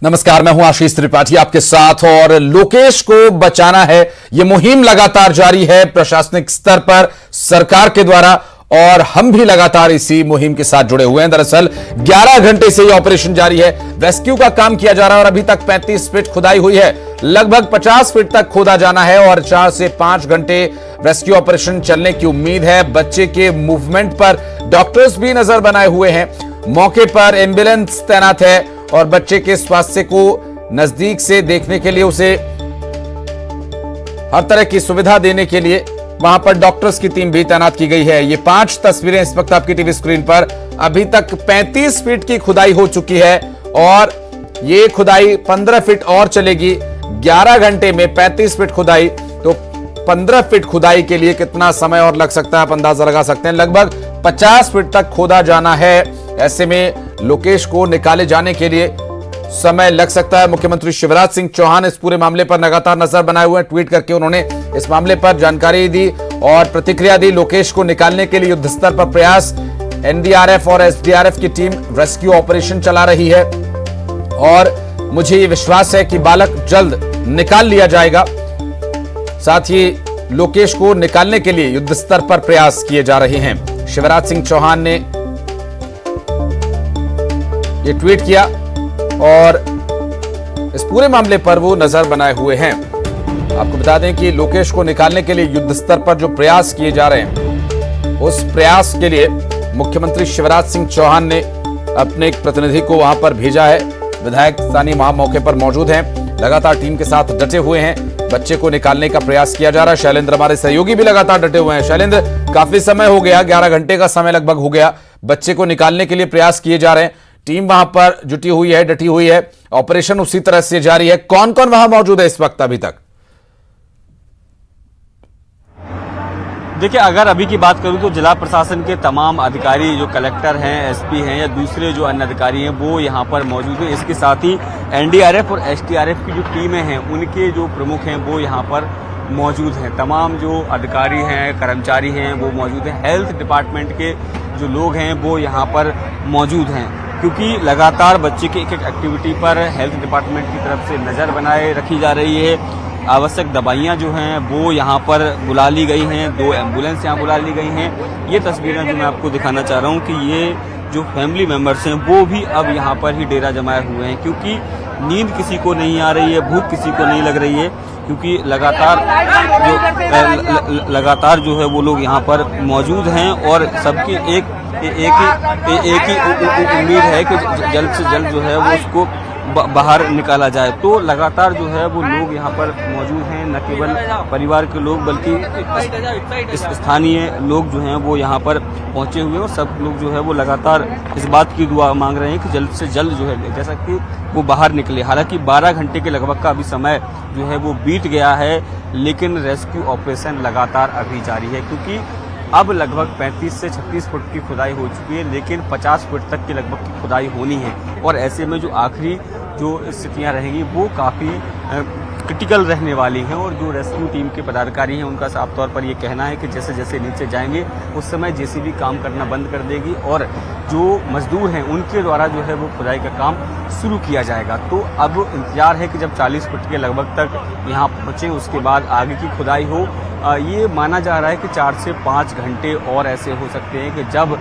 नमस्कार, मैं हूं आशीष त्रिपाठी आपके साथ। और लोकेश को बचाना है, यह मुहिम लगातार जारी है प्रशासनिक स्तर पर सरकार के द्वारा, और हम भी लगातार इसी मुहिम के साथ जुड़े हुए हैं। दरअसल 11 घंटे से यह ऑपरेशन जारी है, रेस्क्यू का काम किया जा रहा है और अभी तक 35 फीट खुदाई हुई है। लगभग 50 फीट तक खोदा जाना है और 4 से 5 घंटे रेस्क्यू ऑपरेशन चलने की उम्मीद है। बच्चे के मूवमेंट पर डॉक्टर्स भी नजर बनाए हुए हैं, मौके पर एम्बुलेंस तैनात है और बच्चे के स्वास्थ्य को नजदीक से देखने के लिए, उसे हर तरह की सुविधा देने के लिए वहां पर डॉक्टर्स की टीम भी तैनात की गई है। ये 5 तस्वीरें इस वक्त आपकी टीवी स्क्रीन पर। अभी तक 35 फीट की खुदाई हो चुकी है और ये खुदाई 15 फीट और चलेगी। 11 घंटे में 35 फीट खुदाई, तो 15 फीट खुदाई के लिए कितना समय और लग सकता है आप अंदाजा लगा सकते हैं। लगभग 50 फीट तक खोदा जाना है। ऐसे में लोकेश को निकाले जाने के लिए समय लग सकता है। मुख्यमंत्री शिवराज सिंह चौहान इस पूरे मामले पर लगातार नजर बनाए हुए हैं। ट्वीट करके उन्होंने इस मामले पर जानकारी दी और प्रतिक्रिया दी। लोकेश को निकालने के लिए युद्ध स्तर पर प्रयास, एनडीआरएफ और एसडीआरएफ की टीम रेस्क्यू ऑपरेशन चला रही है और मुझे ये विश्वास है कि बालक जल्द निकाल लिया जाएगा। साथ ही लोकेश को निकालने के लिए युद्ध स्तर पर प्रयास किए जा रहे हैं। शिवराज सिंह चौहान ने ये ट्वीट किया और इस पूरे मामले पर वो नजर बनाए हुए हैं। आपको बता दें कि लोकेश को निकालने के लिए युद्ध स्तर पर जो प्रयास किए जा रहे हैं, उस प्रयास के लिए मुख्यमंत्री शिवराज सिंह चौहान ने अपने एक प्रतिनिधि को वहां पर भेजा है। विधायक स्थानीय वहां मौके पर मौजूद हैं, लगातार टीम के साथ डटे हुए हैं। बच्चे को निकालने का प्रयास किया जा रहा है। शैलेंद्र हमारे सहयोगी भी लगातार डटे हुए हैं। शैलेंद्र, काफी समय हो गया, 11 घंटे का समय लगभग हो गया, बच्चे को निकालने के लिए प्रयास किए जा रहे हैं। टीम वहां पर जुटी हुई है, डटी हुई है, ऑपरेशन उसी तरह से जारी है। कौन कौन वहां मौजूद है इस वक्त अभी तक? देखिए, अगर अभी की बात करूं तो जिला प्रशासन के तमाम अधिकारी, जो कलेक्टर हैं, एसपी हैं या दूसरे जो अन्य अधिकारी हैं, वो यहां पर मौजूद हैं। इसके साथ ही एनडीआरएफ और एसडीआरएफ की जो टीमें हैं, उनके जो प्रमुख हैं वो यहां पर मौजूद हैं। तमाम जो अधिकारी हैं, कर्मचारी हैं, वो मौजूद हैं। हेल्थ डिपार्टमेंट के जो लोग हैं वो यहाँ पर मौजूद हैं, क्योंकि लगातार बच्चे की एक एक एक्टिविटी पर हेल्थ डिपार्टमेंट की तरफ से नज़र बनाए रखी जा रही है। आवश्यक दवाइयाँ जो हैं वो यहाँ पर बुला ली गई हैं, 2 एम्बुलेंस यहाँ बुला ली गई हैं। ये तस्वीरें जो मैं आपको दिखाना चाह रहा हूँ कि ये जो फैमिली मेम्बर्स हैं वो भी अब यहाँ पर ही डेरा जमाए हुए हैं, क्योंकि नींद किसी को नहीं आ रही है, भूख किसी को नहीं लग रही है, क्योंकि लगातार जो है वो लोग यहाँ पर मौजूद हैं और सबकी एक ही उम्मीद है कि जल्द से जल्द जो है वो उसको बाहर निकाला जाए। तो लगातार जो है वो लोग यहाँ पर मौजूद हैं, न केवल परिवार के लोग बल्कि स्थानीय लोग जो हैं वो यहाँ पर पहुँचे हुए हैं और सब लोग जो है वो लगातार इस बात की दुआ मांग रहे हैं कि जल्द से जल्द जो है जैसा कि वो बाहर निकले। हालांकि 12 घंटे के लगभग का अभी समय जो है वो बीत गया है, लेकिन रेस्क्यू ऑपरेशन लगातार अभी जारी है, क्योंकि अब लगभग 35 से 36 फुट की खुदाई हो चुकी है, लेकिन 50 फुट तक की लगभग की खुदाई होनी है। और ऐसे में जो आखिरी जो स्थितियां रहेंगी वो काफ़ी क्रिटिकल रहने वाली हैं और जो रेस्क्यू टीम के पदाधिकारी हैं उनका साफ तौर पर ये कहना है कि जैसे जैसे नीचे जाएंगे उस समय जेसीबी काम करना बंद कर देगी और जो मजदूर हैं उनके द्वारा जो है वो खुदाई का काम शुरू किया जाएगा। तो अब इंतजार है कि जब 40 फुट के लगभग तक यहाँ पहुँचें उसके बाद आगे की खुदाई हो। ये माना जा रहा है कि 4 से 5 घंटे और ऐसे हो सकते हैं कि जब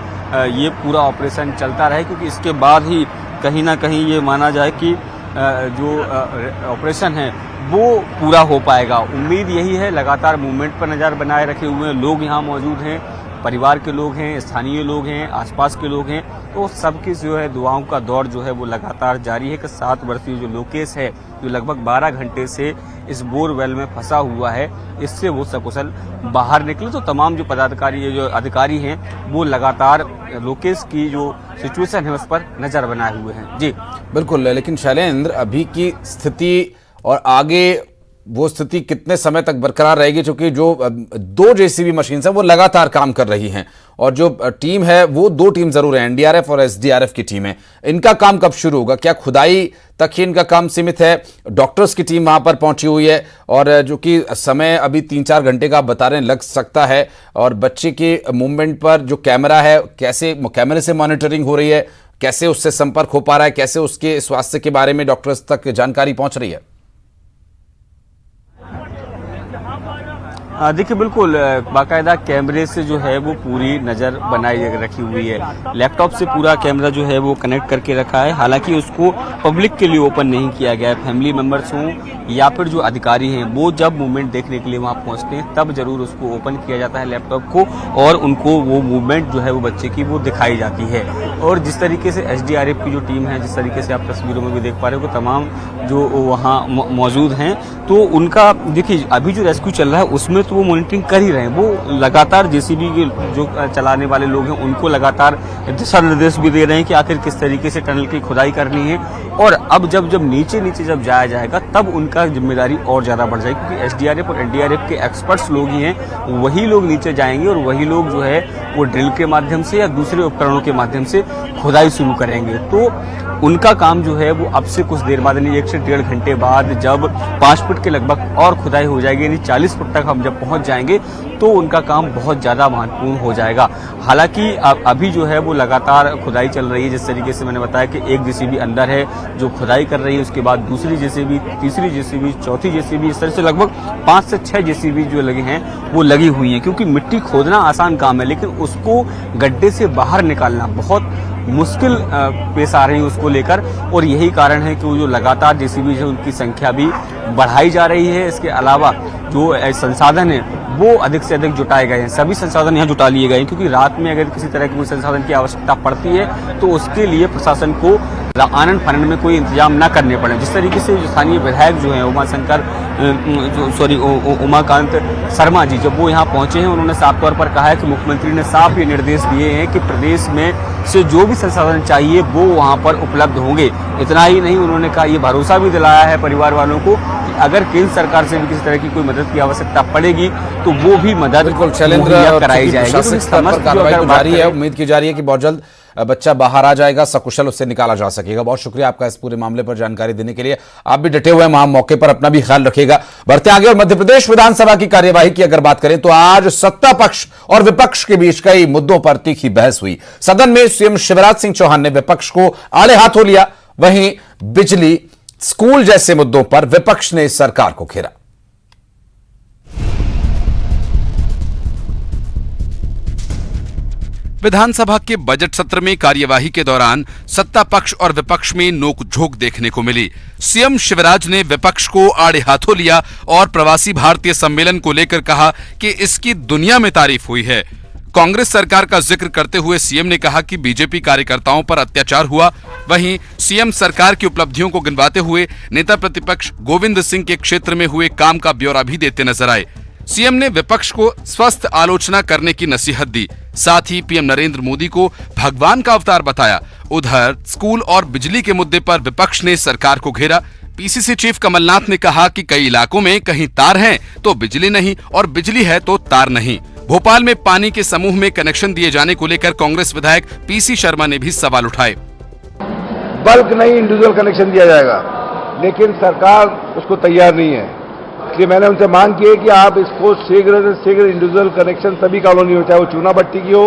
ये पूरा ऑपरेशन चलता रहे, क्योंकि इसके बाद ही कहीं ना कहीं ये माना जाए कि जो ऑपरेशन है वो पूरा हो पाएगा। उम्मीद यही है। लगातार मूवमेंट पर नज़र बनाए रखे हुए हैं, लोग यहाँ मौजूद हैं, परिवार के लोग हैं, स्थानीय लोग हैं, आसपास के लोग हैं, तो सबकी जो है दुआओं का दौर जो है वो लगातार जारी है कि 7 वर्षीय जो लोकेश है, जो लगभग 12 घंटे से इस बोरवेल में फंसा हुआ है, इससे वो सकुशल बाहर निकले। तो तमाम जो पदाधिकारी, जो अधिकारी हैं, वो लगातार लोकेश की जो सिचुएशन है उस पर नजर बनाए हुए हैं। जी बिल्कुल, लेकिन शैलेंद्र, अभी की स्थिति और आगे वो स्थिति कितने समय तक बरकरार रहेगी? क्योंकि जो 2 जेसीबी मशीन है वो लगातार काम कर रही हैं और जो टीम है वो 2 टीम जरूर है, एनडीआरएफ और एसडीआरएफ की टीम है। इनका काम कब शुरू होगा? क्या खुदाई तक ही इनका काम सीमित है? डॉक्टर्स की टीम वहां पर पहुंची हुई है और जो कि समय अभी 3-4 घंटे का बता रहे हैं लग सकता है। और बच्चे के मूवमेंट पर जो कैमरा है, कैसे कैमरे से मॉनिटरिंग हो रही है, कैसे उससे संपर्क हो पा रहा है, कैसे उसके स्वास्थ्य के बारे में डॉक्टर्स तक जानकारी पहुंच रही है? देखिए बिल्कुल बाकायदा कैमरे से जो है वो पूरी नज़र बनाई रखी हुई है। लैपटॉप से पूरा कैमरा जो है वो कनेक्ट करके रखा है। हालांकि उसको पब्लिक के लिए ओपन नहीं किया गया है। फैमिली मेंबर्स हों या फिर जो अधिकारी हैं वो जब मूवमेंट देखने के लिए वहां पहुंचते हैं तब जरूर उसको ओपन किया जाता है लैपटॉप को, और उनको वो मूवमेंट जो है वो बच्चे की वो दिखाई जाती है। और जिस तरीके से SDRF की जो टीम है, जिस तरीके से आप तस्वीरों में भी देख पा रहे हो, तमाम जो वहाँ मौजूद हैं, तो उनका देखिए अभी जो रेस्क्यू चल रहा है उसमें तो वो मॉनिटरिंग कर ही रहे हैं। वो लगातार JCB के जो चलाने वाले लोग हैं उनको लगातार दिशा निर्देश भी दे रहे हैं कि आखिर किस तरीके से टनल की खुदाई करनी है। और अब जब नीचे जब जाया जाएगा तब उनका जिम्मेदारी और ज्यादा बढ़ जाएगी, क्योंकि SDRF और NDRF के एक्सपर्ट्स लोग ही हैं, वही लोग नीचे जाएंगे और वही लोग जो है वो ड्रिल के माध्यम से या दूसरे उपकरणों के माध्यम से खुदाई शुरू करेंगे। तो उनका काम जो है वो अब से कुछ देर बाद, यानी 1 से 1.5 घंटे बाद जब 5 फुट के लगभग और खुदाई हो जाएगी, यानी 40 फुट तक हम जब पहुंच जाएंगे तो उनका काम बहुत ज़्यादा महत्वपूर्ण हो जाएगा। हालांकि अभी जो है वो लगातार खुदाई चल रही है। जिस तरीके से मैंने बताया कि एक JCB अंदर है जो खुदाई कर रही है, उसके बाद दूसरी JCB, तीसरी JCB, चौथी JCB, इस तरह से लगभग 5 से 6 JCB जो लगे हैं वो लगी हुई हैं। क्योंकि मिट्टी खोदना आसान काम है, लेकिन उसको गड्ढे से बाहर निकालना बहुत मुश्किल पेश आ रही है उसको लेकर, और यही कारण है कि वो जो लगातार JCB है उनकी संख्या भी बढ़ाई जा रही है। इसके अलावा जो संसाधन है वो अधिक से अधिक जुटाए गए हैं। सभी संसाधन यहाँ जुटा लिए गए हैं, क्योंकि रात में अगर किसी तरह के कोई संसाधन की आवश्यकता पड़ती है तो उसके लिए प्रशासन को आनन फानन में कोई इंतजाम न करने पड़े। जिस तरीके से स्थानीय विधायक जो हैं उमाकांत शर्मा जी, जब वो यहाँ पहुंचे हैं, उन्होंने साफ तौर पर कहा है कि मुख्यमंत्री ने साफ ये निर्देश दिए हैं कि प्रदेश में से जो भी संसाधन चाहिए वो वहाँ पर उपलब्ध होंगे। इतना ही नहीं, उन्होंने कहा ये भरोसा भी दिलाया है परिवार वालों को कि अगर केंद्र सरकार से भी किसी तरह की कोई मदद की आवश्यकता पड़ेगी तो वो भी मदद मुहैया कराई जाएगी। जारी है, उम्मीद की जा रही है कि बहुत जल्द बच्चा बाहर आ जाएगा, सकुशल उससे निकाला जा सकेगा। बहुत शुक्रिया आपका इस पूरे मामले पर जानकारी देने के लिए। आप भी डटे हुए हैं वहां मौके पर, अपना भी ख्याल रखिएगा। बढ़ते आगे और मध्य प्रदेश विधानसभा की कार्यवाही की अगर बात करें तो आज सत्ता पक्ष और विपक्ष के बीच कई मुद्दों पर तीखी बहस हुई। सदन में CM शिवराज सिंह चौहान ने विपक्ष को आड़े हाथों लिया, वहीं बिजली, स्कूल जैसे मुद्दों पर विपक्ष ने सरकार को घेरा। विधानसभा के बजट सत्र में कार्यवाही के दौरान सत्ता पक्ष और विपक्ष में नोकझोंक देखने को मिली। CM शिवराज ने विपक्ष को आड़े हाथों लिया और प्रवासी भारतीय सम्मेलन को लेकर कहा कि इसकी दुनिया में तारीफ हुई है। कांग्रेस सरकार का जिक्र करते हुए CM ने कहा कि बीजेपी कार्यकर्ताओं पर अत्याचार हुआ। वहीं CM सरकार की उपलब्धियों को गिनवाते हुए नेता प्रतिपक्ष गोविंद सिंह के क्षेत्र में हुए काम का ब्यौरा भी देते नजर आए। CM ने विपक्ष को स्वस्थ आलोचना करने की नसीहत दी, साथ ही PM नरेंद्र मोदी को भगवान का अवतार बताया। उधर स्कूल और बिजली के मुद्दे पर विपक्ष ने सरकार को घेरा। PCC चीफ कमलनाथ ने कहा कि कई इलाकों में कहीं तार है तो बिजली नहीं और बिजली है तो तार नहीं। भोपाल में पानी के समूह में कनेक्शन दिए जाने को लेकर कांग्रेस विधायक PC शर्मा ने भी सवाल उठाए। बल्क नहीं, इंडिविजुअल कनेक्शन दिया जाएगा, लेकिन सरकार उसको तैयार नहीं है। इसलिए मैंने उनसे मांग की है कि आप इसको शीघ्र से शीघ्र इंडिविजुअल कनेक्शन सभी कॉलोनी हो, चाहे वो चूनाभट्टी की हो,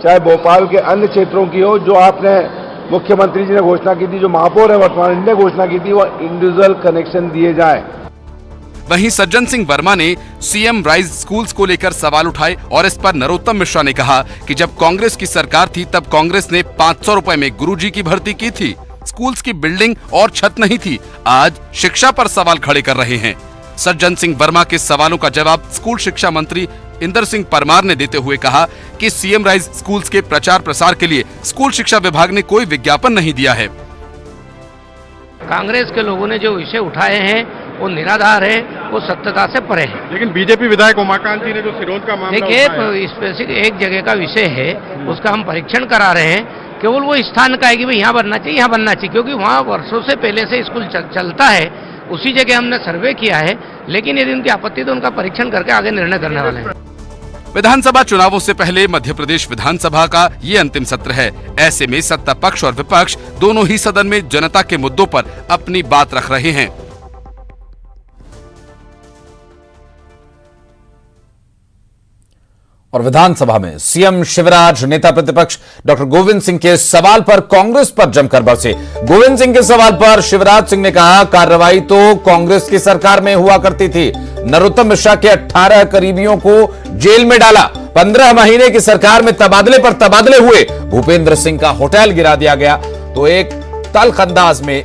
चाहे भोपाल के अन्य क्षेत्रों की हो, जो आपने मुख्यमंत्री जी ने घोषणा की थी, जो महापौर है वर्तमान ने घोषणा की थी, वो इंडिविजुअल कनेक्शन दिए जाए। वहीं सज्जन सिंह वर्मा ने CM राइज स्कूल्स को लेकर सवाल उठाए और इस पर नरोत्तम मिश्रा ने कहा कि जब कांग्रेस की सरकार थी तब कांग्रेस ने 500 रुपए में गुरुजी की भर्ती की थी, स्कूल्स की बिल्डिंग और छत नहीं थी। आज शिक्षा पर सवाल खड़े कर रहे हैं। सज्जन सिंह वर्मा के सवालों का जवाब स्कूल शिक्षा मंत्री इंदर सिंह परमार ने देते हुए कहा कि CM राइज स्कूल्स के प्रचार प्रसार के लिए स्कूल शिक्षा विभाग ने कोई विज्ञापन नहीं दिया है। कांग्रेस के लोगों ने जो विषय उठाए हैं वो निराधार है, वो सत्यता से परे है। लेकिन बीजेपी विधायक उमाकांत जी ने जो सिरोंज का मामला देखिए, स्पेसिफिक एक जगह का विषय है, उसका हम परीक्षण करा रहे हैं। केवल वो स्थान का है कि भाई यहाँ बनना चाहिए, यहाँ बनना चाहिए, क्योंकि वहाँ वर्षों से पहले से स्कूल चलता है, उसी जगह हमने सर्वे किया है। लेकिन यदि उनकी आपत्ति तो उनका परीक्षण करके आगे निर्णय करने वाले हैं। विधानसभा चुनावों से पहले मध्य प्रदेश विधानसभा का ये अंतिम सत्र है। ऐसे में सत्ता पक्ष और विपक्ष दोनों ही सदन में जनता के मुद्दों पर अपनी बात रख रहे हैं। और विधानसभा में सीएम शिवराज नेता प्रतिपक्ष डॉक्टर गोविंद सिंह के सवाल पर कांग्रेस पर जमकर बरसे। गोविंद सिंह के सवाल पर शिवराज सिंह ने कहा, कार्रवाई तो कांग्रेस की सरकार में हुआ करती थी। नरोत्तम मिश्रा के 18 करीबियों को जेल में डाला। 15 महीने की सरकार में तबादले पर तबादले हुए। भूपेंद्र सिंह का होटल गिरा दिया गया। तो एक तल्ख अंदाज में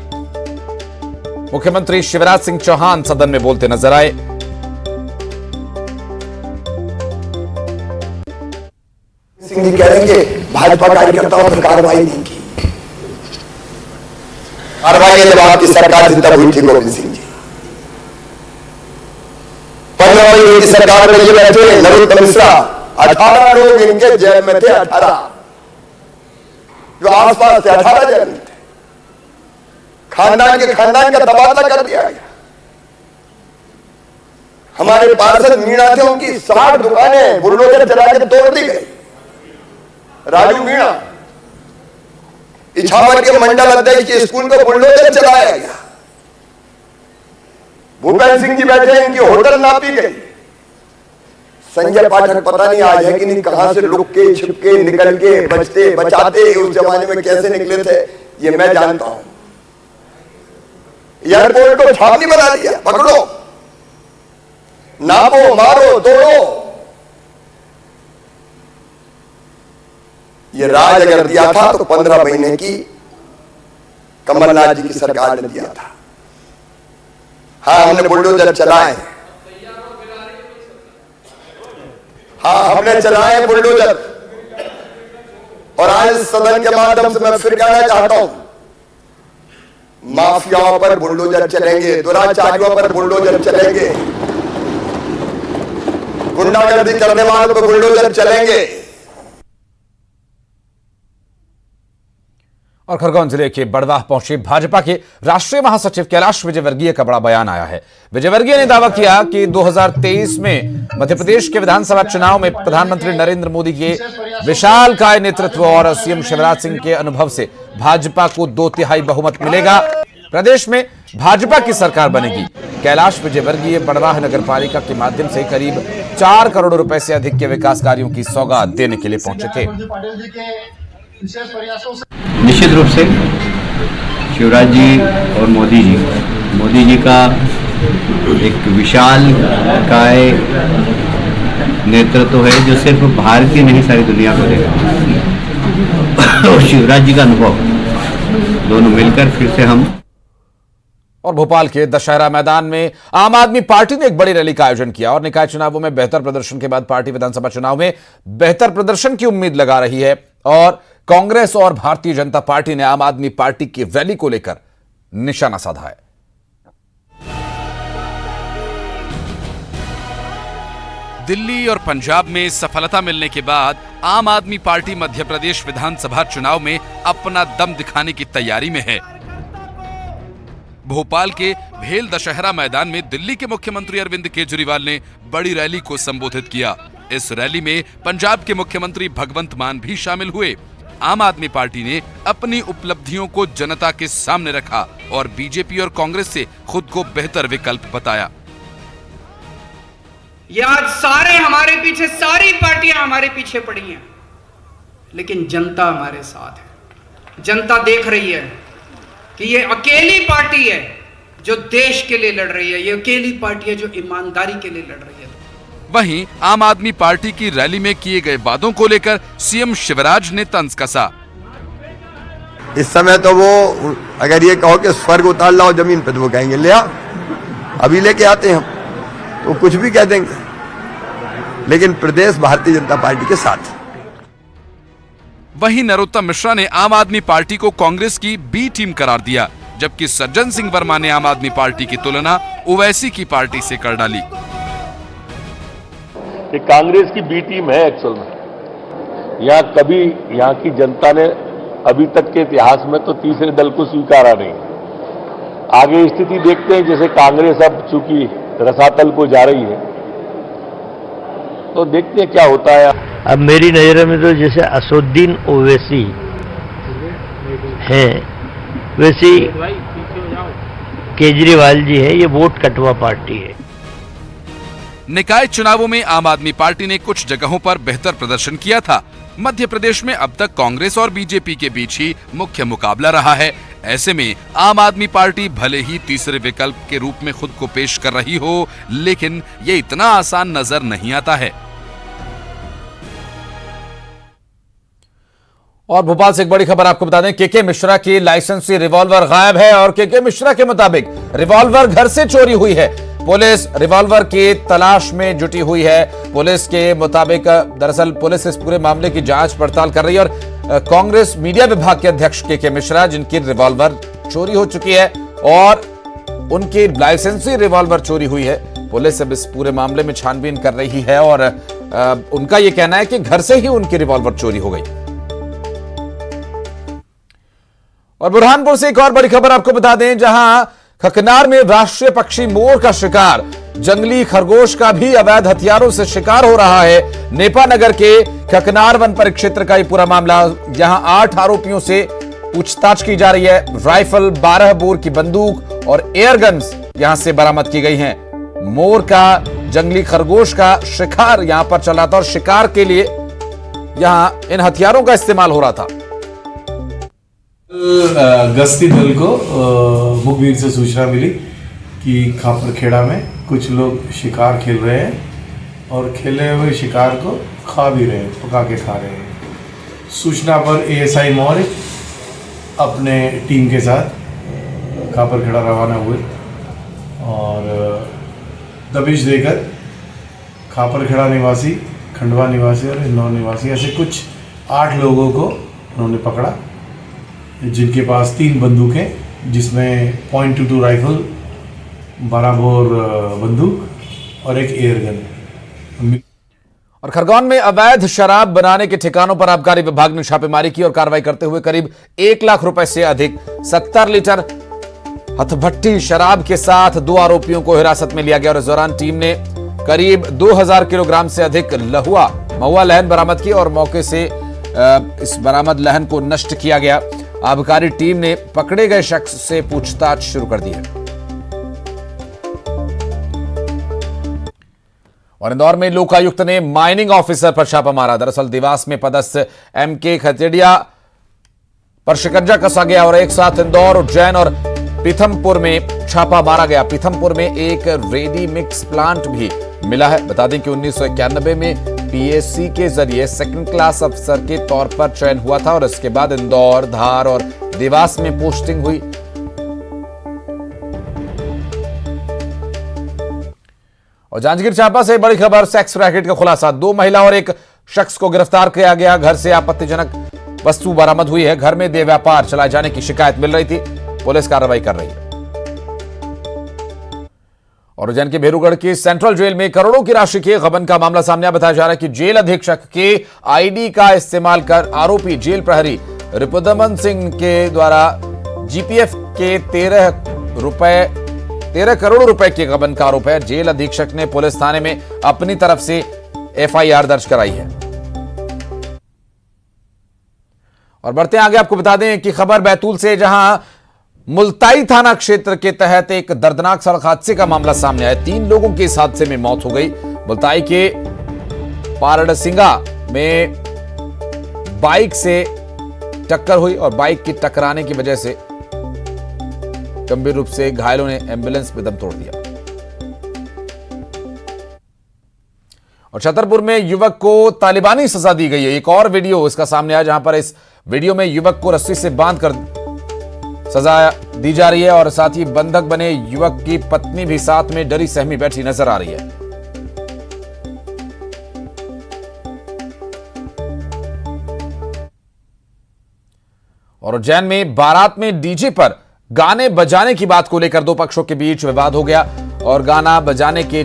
मुख्यमंत्री शिवराज सिंह चौहान सदन में बोलते नजर आए। सिंह जी कहेंगे भाजपा कार्यकर्ताओं पर कार्रवाई नहीं की। कार्रवाई जब आपकी सरकार जितना हुई थी गोविंद सिंह जी, 15 महीने की सरकार में ये बैठे नरोत्तम मिश्रा, 18 लोग इनके जेल में थे। 18 जो आसपास थे, 18 जेल में थे। खानदान का तबादला कर दिया गया। हमारे पार्षद मीणा थे, उनकी 60 दुकानें बुलडोजर चला के तोड़ दी गई। राजू मीणा, इछावर के मंडल अध्यक्ष के स्कूल को बुलडोजर चलाया गया। भूपेंद्र सिंह जी बैठे, इनकी होटल नापी गई। संजय पाठक पता नहीं आज है कि नहीं, कहां से लुक के छिपके निकल के बचते बचाते उस जमाने में कैसे निकले थे, ये मैं जानता हूं। एयरपोर्ट को छावनी बना दिया। पकड़ो, नापो, मारो, तोड़ो। ये राज अगर दिया था तो 15 महीने की कमलनाथ जी की सरकार ने दिया था। हाँ, हमने बुलडोजर चलाए। हाँ, हमने चलाए बुलडोजर। और आज सदन के माध्यम से मैं फिर कहना चाहता हूं, माफियाओं पर बुलडोजर चलेंगे, दुराचारियों पर बुलडोजर चलेंगे, गुंडागर्दी करने वालों पर बुलडोजर चलेंगे। और खरगोन जिले के बड़वाह पहुंचे भाजपा के राष्ट्रीय महासचिव कैलाश विजयवर्गीय का बड़ा बयान आया है। विजयवर्गीय ने दावा किया कि 2023 में मध्य प्रदेश के विधानसभा चुनाव में प्रधानमंत्री नरेंद्र मोदी के विशालकाय नेतृत्व और सीएम शिवराज सिंह के अनुभव से भाजपा को 2/3 बहुमत मिलेगा। प्रदेश में भाजपा की सरकार बनेगी। कैलाश विजयवर्गीय बड़वाह नगर पालिका के माध्यम से करीब 4 करोड़ रुपए से अधिक के विकास कार्यों की सौगात देने के लिए पहुंचे थे। निश्चित रूप से शिवराज जी और मोदी जी का एक विशाल काय नेतृत्व है जो सिर्फ भारत की नहीं सारी दुनिया को देगा। और शिवराज जी का अनुभव, दोनों मिलकर फिर से हम। और भोपाल के दशहरा मैदान में आम आदमी पार्टी ने एक बड़ी रैली का आयोजन किया और निकाय चुनावों में बेहतर प्रदर्शन के बाद पार्टी विधानसभा चुनाव में बेहतर प्रदर्शन की उम्मीद लगा रही है। और कांग्रेस और भारतीय जनता पार्टी ने आम आदमी पार्टी की रैली को लेकर निशाना साधा है। दिल्ली और पंजाब में सफलता मिलने के बाद आम आदमी पार्टी मध्य प्रदेश विधानसभा चुनाव में अपना दम दिखाने की तैयारी में है। भोपाल के भेल दशहरा मैदान में दिल्ली के मुख्यमंत्री अरविंद केजरीवाल ने बड़ी रैली को संबोधित किया। इस रैली में पंजाब के मुख्यमंत्री भगवंत मान भी शामिल हुए। आम आदमी पार्टी ने अपनी उपलब्धियों को जनता के सामने रखा और बीजेपी और कांग्रेस से खुद को बेहतर विकल्प बताया। ये आज सारे हमारे पीछे, सारी पार्टियां हमारे पीछे पड़ी हैं, लेकिन जनता हमारे साथ है। जनता देख रही है कि ये अकेली पार्टी है जो देश के लिए लड़ रही है, ये अकेली पार्टी है जो ईमानदारी के लिए लड़ रही है। वहीं आम आदमी पार्टी की रैली में किए गए वादों को लेकर सीएम शिवराज ने तंज कसा। इस समय तो वो अगर ये कहो कि स्वर्ग उतार लाओ जमीन पे, तो वो कहेंगे ले आओ, अभी लेके आते हैं हम, तो कुछ भी कह देंगे। लेकिन प्रदेश भारतीय जनता पार्टी के साथ। वहीं नरोत्तम मिश्रा ने आम आदमी पार्टी को कांग्रेस की बी टीम करार दिया, जबकि सज्जन सिंह वर्मा ने आम आदमी पार्टी की तुलना ओवैसी की पार्टी से कर डाली। ये कांग्रेस की बी टीम है एक्चुअल में। यहाँ की जनता ने अभी तक के इतिहास में तो तीसरे दल को स्वीकारा नहीं। आगे स्थिति देखते हैं, जैसे कांग्रेस अब चूंकि रसातल को जा रही है, तो देखते हैं क्या होता है। अब मेरी नजर में तो जैसे असदुद्दीन ओवैसी हैं, वैसी केजरीवाल जी है। ये वोट कटवा पार्टी है। निकाय चुनावों में आम आदमी पार्टी ने कुछ जगहों पर बेहतर प्रदर्शन किया था। मध्य प्रदेश में अब तक कांग्रेस और बीजेपी के बीच ही मुख्य मुकाबला रहा है। ऐसे में आम आदमी पार्टी भले ही तीसरे विकल्प के रूप में खुद को पेश कर रही हो, लेकिन ये इतना आसान नजर नहीं आता है। और भोपाल से एक बड़ी खबर आपको बता दें, केके मिश्रा की लाइसेंसी रिवॉल्वर गायब है और केके मिश्रा के मुताबिक रिवॉल्वर घर से चोरी हुई है। पुलिस रिवॉल्वर की तलाश में जुटी हुई है। पुलिस के मुताबिक दरअसल पुलिस इस पूरे मामले की जांच पड़ताल कर रही है और कांग्रेस मीडिया विभाग के अध्यक्ष केके मिश्रा, जिनकी रिवॉल्वर चोरी हो चुकी है और उनकी लाइसेंसी रिवॉल्वर चोरी हुई है, पुलिस अब इस पूरे मामले में छानबीन कर रही है और उनका यह कहना है कि घर से ही उनकी रिवॉल्वर चोरी हो गई। और बुरहानपुर से एक और बड़ी खबर आपको बता दें, जहां खकनार में राष्ट्रीय पक्षी मोर का शिकार, जंगली खरगोश का भी अवैध हथियारों से शिकार हो रहा है। नेपानगर के खकनार वन परिक्षेत्र का ये पूरा मामला, जहां 8 आरोपियों से पूछताछ की जा रही है। राइफल, 12 बोर की बंदूक और एयर गन्स यहां से बरामद की गई हैं। मोर का, जंगली खरगोश का शिकार यहां पर चल रहा था और शिकार के लिए यहां इन हथियारों का इस्तेमाल हो रहा था। गश्ती दल को मुखबिर से सूचना मिली कि खापरखेड़ा में कुछ लोग शिकार खेल रहे हैं और खेले हुए शिकार को खा भी रहे हैं, पका के खा रहे हैं। सूचना पर एएसआई मौर्य अपने टीम के साथ खापरखेड़ा रवाना हुए और दबिश देकर खापरखेड़ा निवासी, खंडवा निवासी और इंदौर निवासी ऐसे कुछ 8 लोगों को उन्होंने पकड़ा, जिनके पास 3 बंदूकें, जिसमें .22 राइफल, 12 बोर बंदूक और एक एयर गन। और खरगोन में अवैध शराब बनाने के ठिकानों पर आबकारी विभाग ने छापेमारी की और कार्रवाई करते हुए करीब 1 लाख रुपए से अधिक 70 लीटर हथभट्टी शराब के साथ 2 आरोपियों को हिरासत में लिया गया और इस दौरान टीम ने करीब 2000 किलोग्राम से अधिक महुआ लहन बरामद की और मौके से इस बरामद लहन को नष्ट किया गया। आबकारी टीम ने पकड़े गए शख्स से पूछताछ शुरू कर दी है। और इंदौर में लोकायुक्त ने माइनिंग ऑफिसर पर छापा मारा। दरअसल देवास में पदस्थ एमके खतेड़िया पर शिकंजा कसा गया और एक साथ इंदौर, उज्जैन और पीथमपुर में छापा मारा गया। पीथमपुर में एक रेडी मिक्स प्लांट भी मिला है। बता दें कि 1991 में पीएससी के जरिए सेकंड क्लास अफसर के तौर पर चयन हुआ था और इसके बाद इंदौर, धार और देवास में पोस्टिंग हुई। और जांजगीर चांपा से बड़ी खबर, सेक्स रैकेट का खुलासा। 2 महिला और एक शख्स को गिरफ्तार किया गया। घर से आपत्तिजनक वस्तु बरामद हुई है। घर में देह व्यापार चलाए जाने की शिकायत मिल रही थी। पुलिस कार्रवाई कर रही है। और उज्जैन के भेरूगढ़ की सेंट्रल जेल में करोड़ों की राशि के गबन का मामला सामने आया। बताया जा रहा है कि जेल अधीक्षक के आईडी का इस्तेमाल कर आरोपी जेल प्रहरी रिपुदमन सिंह के द्वारा जीपीएफ के 13 करोड़ रुपए के गबन का आरोप है। जेल अधीक्षक ने पुलिस थाने में अपनी तरफ से एफआईआर दर्ज कराई है। और बढ़ते आगे आपको बता दें कि खबर बैतूल से, जहां मुल्ताई थाना क्षेत्र के तहत एक दर्दनाक सड़क हादसे का मामला सामने आया। 3 लोगों की इस हादसे में मौत हो गई। मुल्ताई के पारडसिंगा में बाइक से टक्कर हुई और बाइक की टकराने की वजह से गंभीर रूप से घायलों ने एम्बुलेंस में दम तोड़ दिया। और छतरपुर में युवक को तालिबानी सजा दी गई है। एक और वीडियो इसका सामने आया, जहां पर इस वीडियो में युवक को रस्सी से बांधकर सजा दी जा रही है और साथ ही बंधक बने युवक की पत्नी भी साथ में डरी सहमी बैठी नजर आ रही है। और उज्जैन में बारात में डीजे पर गाने बजाने की बात को लेकर 2 पक्षों के बीच विवाद हो गया और गाना बजाने के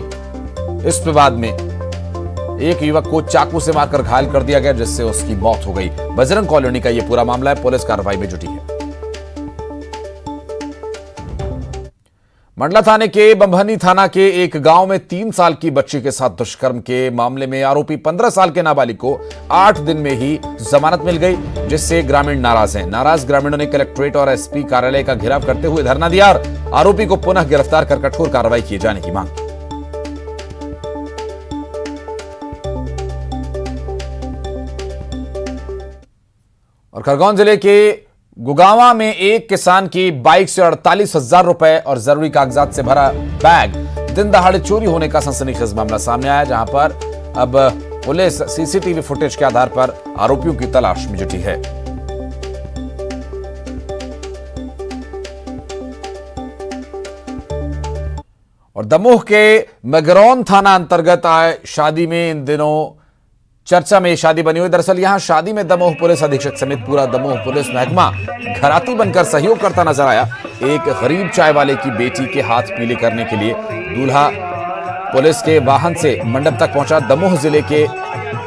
इस विवाद में एक युवक को चाकू से मारकर घायल कर दिया गया, जिससे उसकी मौत हो गई। बजरंग कॉलोनी का यह पूरा मामला है। पुलिस कार्रवाई में जुटी है। मंडला थाने के बंभनी थाना के एक गांव में 3 साल की बच्ची के साथ दुष्कर्म के मामले में आरोपी 15 साल के नाबालिग को 8 दिन में ही जमानत मिल गई, जिससे ग्रामीण नाराज हैं। नाराज ग्रामीणों ने कलेक्ट्रेट और एसपी कार्यालय का घेराव करते हुए धरना दिया और आरोपी को पुनः गिरफ्तार कर कठोर कार्रवाई किए जाने की मांग। और खरगोन जिले के गुगावा में एक किसान की बाइक से 48,000 रुपए और जरूरी कागजात से भरा बैग दिन दहाड़े चोरी होने का सनसनीखेज मामला सामने आया, जहां पर अब पुलिस सीसीटीवी फुटेज के आधार पर आरोपियों की तलाश में जुटी है। और दमोह के मगरौन थाना अंतर्गत आए शादी में इन दिनों चर्चा में शादी बनी हुई। दरअसल यहां शादी में दमोह पुलिस अधीक्षक समेत पूरा दमोह पुलिस महकमा घराती बनकर सहयोग करता नजर आया। एक गरीब चाय वाले की बेटी के हाथ पीले करने के लिए दूल्हा पुलिस के वाहन से मंडप तक पहुंचा। दमोह जिले के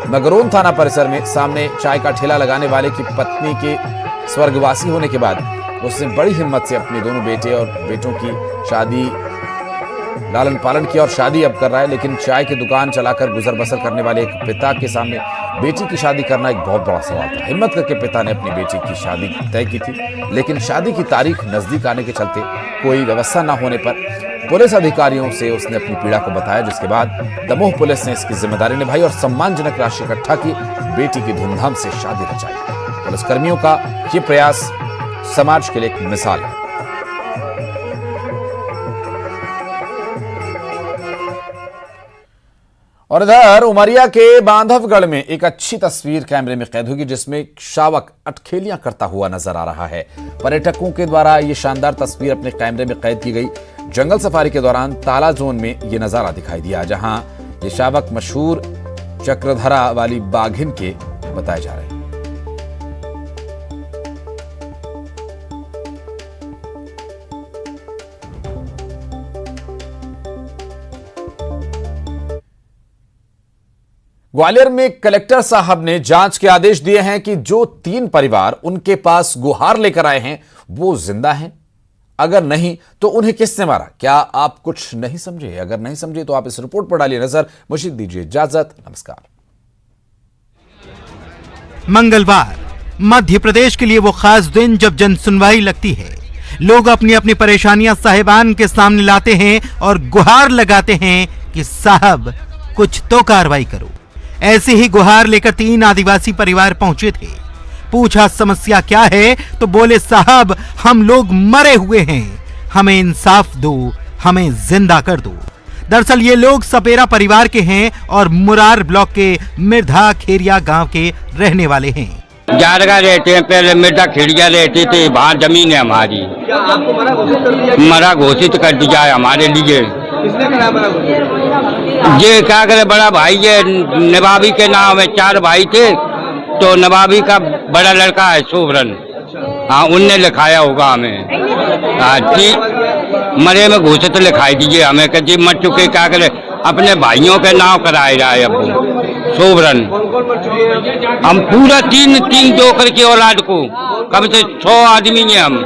मगरौन थाना परिसर में सामने चाय का ठेला लगाने वाले की पत्नी के स्वर्गवासी होने के बाद उसने बड़ी हिम्मत से अपने दोनों बेटे और बेटों की शादी लालन पालन किया और शादी अब कर रहा है। लेकिन चाय की दुकान चलाकर गुजर बसर करने वाले एक पिता के सामने बेटी की शादी करना एक बहुत बड़ा सवाल था। हिम्मत करके पिता ने अपनी बेटी की शादी तय की थी, लेकिन शादी की तारीख नजदीक आने के चलते कोई व्यवस्था न होने पर पुलिस अधिकारियों से उसने अपनी पीड़ा को बताया, जिसके बाद दमोह पुलिस ने इसकी जिम्मेदारी निभाई और सम्मानजनक राशि इकट्ठा की, बेटी की धूमधाम से शादी रचाई। पुलिसकर्मियों का ये प्रयास समाज के लिए एक मिसाल है। और इधर उमरिया के बांधवगढ़ में एक अच्छी तस्वीर कैमरे में कैद होगी, जिसमें एक शावक अटखेलियां करता हुआ नजर आ रहा है। पर्यटकों के द्वारा यह शानदार तस्वीर अपने कैमरे में कैद की गई। जंगल सफारी के दौरान ताला जोन में यह नजारा दिखाई दिया, जहां ये शावक मशहूर चक्रधरा वाली बाघिन के बताए जा रहे हैं। ग्वालियर में कलेक्टर साहब ने जांच के आदेश दिए हैं कि जो 3 परिवार उनके पास गुहार लेकर आए हैं वो जिंदा हैं, अगर नहीं तो उन्हें किसने मारा। क्या आप कुछ नहीं समझे? अगर नहीं समझे तो आप इस रिपोर्ट पर डालिए नजर। मुझे दीजिए इजाजत, नमस्कार। मंगलवार मध्य प्रदेश के लिए वो खास दिन जब जन सुनवाई लगती है। लोग अपनी अपनी परेशानियां साहिबान के सामने लाते हैं और गुहार लगाते हैं कि साहब कुछ तो कार्रवाई करो। ऐसी ही गुहार लेकर 3 आदिवासी परिवार पहुंचे थे। पूछा समस्या क्या है तो बोले साहब हम लोग मरे हुए हैं, हमें इंसाफ दो, हमें जिंदा कर दो। दरअसल ये लोग सपेरा परिवार के हैं और मुरार ब्लॉक के मिर्धा खेरिया गांव के रहने वाले हैं। जारगा रहते हैं, पहले मिर्धा खेड़िया रहते थे, वहाँ जमीन है हमारी। मरा घोषित कर दिया है हमारे लिए। ये क्या करे, बड़ा भाई ये नवाबी के नाम है, 4 भाई थे तो नवाबी का बड़ा लड़का है सोवरन, हाँ उनने लिखाया होगा हमें। हाँ जी, मरे में घोषित लिखाई दीजिए हमें कि जी मर चुके, क्या करे अपने भाइयों के नाम कराए जाए। अब सोवरन हम पूरा 3 जोकर की औलाद को कम से 100 आदमी हैं हम।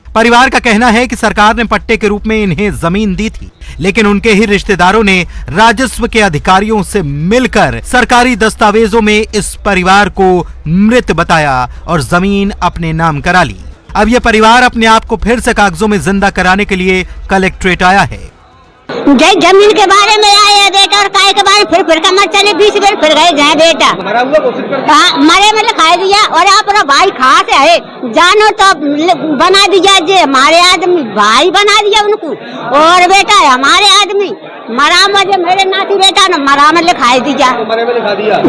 परिवार का कहना है कि सरकार ने पट्टे के रूप में इन्हें जमीन दी थी, लेकिन उनके ही रिश्तेदारों ने राजस्व के अधिकारियों से मिलकर सरकारी दस्तावेजों में इस परिवार को मृत बताया और जमीन अपने नाम करा ली। अब यह परिवार अपने आप को फिर से कागजों में जिंदा कराने के लिए कलेक्ट्रेट आया है। जमीन के बारे में आया बेटा और काय के बारे फिर का मर चले 20 बेर फिर गए जाए बेटा। हाँ मरे में लिखा दिया और अपना भाई खास है जानो तो बना दिया, जे हमारे आदमी भाई बना दिया उनको, और बेटा हमारे आदमी मरा मुझे मेरे नाती बेटा ने मरा में लिखा दिया,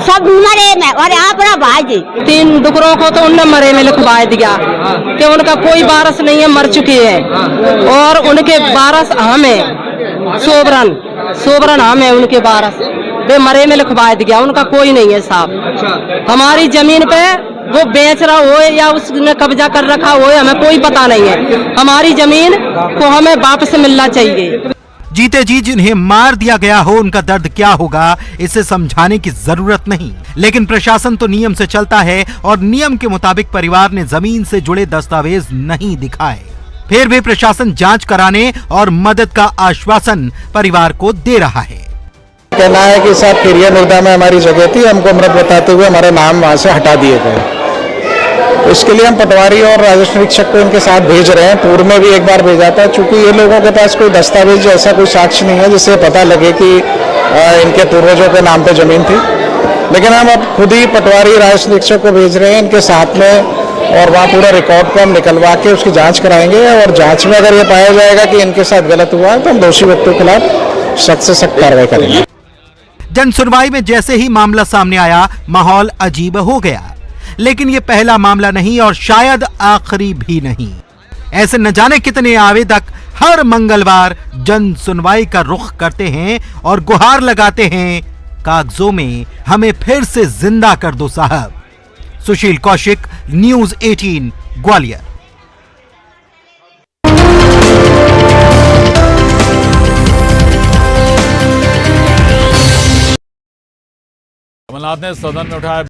सब मरे में। और अपना भाई जी 3 डुकरों को तो उनने मरे में लिखवा दिया कि उनका कोई वारस नहीं है, मर चुके हैं, और उनके वारस हमें सोबरन हम है, उनके वारस वे मरे में लिखवा दिया, उनका कोई नहीं है साहब। हमारी जमीन पे वो बेच रहा हो या उसने कब्जा कर रखा हो हमें कोई पता नहीं है। हमारी जमीन को हमें वापस मिलना चाहिए। जीते जी जिन्हें मार दिया गया हो उनका दर्द क्या होगा इसे समझाने की जरूरत नहीं, लेकिन प्रशासन तो नियम से चलता है और नियम के मुताबिक परिवार ने जमीन से जुड़े दस्तावेज नहीं दिखाए। फिर भी प्रशासन जांच कराने और मदद का आश्वासन परिवार को दे रहा है। कहना है कि साहब खेरिया मुर्दा में हमारी जगह थी, हमको मृत बताते हुए हमारे नाम वहाँ से हटा दिए गए। तो इसके लिए हम पटवारी और राजस्व निरीक्षक को इनके साथ भेज रहे हैं। पूर्व में भी एक बार भेजा था, चूंकि ये लोगों के पास कोई दस्तावेज ऐसा कोई साक्ष्य नहीं है जिससे पता लगे कि इनके पूर्वजों के नाम पे जमीन थी। लेकिन हम अब खुद ही पटवारी राजस्व निरीक्षक को भेज रहे हैं, इनके साथ में और वहाँ पूरा रिकॉर्ड को हम निकलवा के उसकी जांच कराएंगे और जांच में अगर ये पाया जाएगा कि इनके साथ गलत हुआ है तो हम दोषी व्यक्तियों के खिलाफ सख्त से सख्त कार्रवाई करेंगे। जन सुनवाई में जैसे ही मामला सामने आया, माहौल अजीब हो गया। लेकिन ये पहला मामला नहीं और शायद आखिरी भी नहीं। ऐसे न जाने कितने आवेदक हर मंगलवार जन सुनवाई का रुख करते हैं और गुहार लगाते हैं, कागजों में हमें फिर से जिंदा कर दो साहब। सुशील कौशिक, न्यूज 18, ग्वालियर। कमलनाथ ने सदन में उठाया